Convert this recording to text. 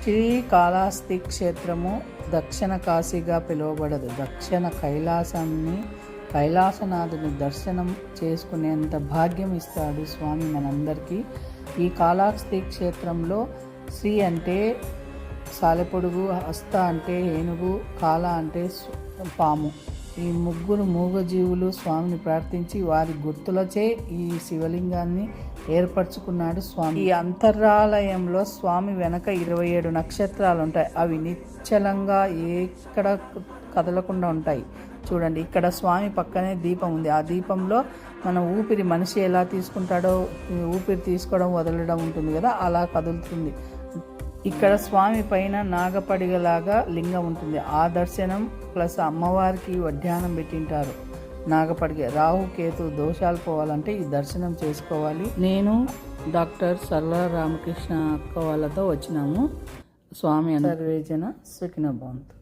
శ్రీకాళహస్తి క్షేత్రము దక్షిణ కాశీగా పిలువబడదు. దక్షిణ కైలాసనాథుని దర్శనం చేసుకునేంత భాగ్యం ఇస్తాడు స్వామి మనందరికీ. ఈ కాళహస్తి క్షేత్రంలో శ్రీ అంటే సాలెపొడుగు, హస్త అంటే ఏనుగు, కాళ అంటే పాము. ఈ ముగ్గురు మూగజీవులు స్వామిని ప్రార్థించి వారి గుర్తులచే ఈ శివలింగాన్ని ఏర్పరచుకున్నాడు స్వామి. ఈ అంతరాలయంలో స్వామి వెనక 27 నక్షత్రాలు ఉంటాయి. అవి నిశ్చలంగా ఎక్కడ కదలకుండా ఉంటాయి. చూడండి, ఇక్కడ స్వామి పక్కనే దీపం ఉంది. ఆ దీపంలో మన ఊపిరి మనిషి ఎలా తీసుకుంటాడో ఊపిరి తీసుకోవడం వదలడం ఉంటుంది కదా, అలా కదులుతుంది. ఇక్కడ స్వామి పైన నాగపడిగలాగా లింగం ఉంటుంది. ఆ దర్శనం ప్లస్ అమ్మవారికి వడ్డానం పెట్టింటారు. నాగపడిగ రాహుకేతు దోషాలు పోవాలంటే ఈ దర్శనం చేసుకోవాలి. నేను డాక్టర్ సర్ల రామకృష్ణ అక్క వాళ్ళతో వచ్చినాము. స్వామి సర్వేజన సుఖినో భవంతు.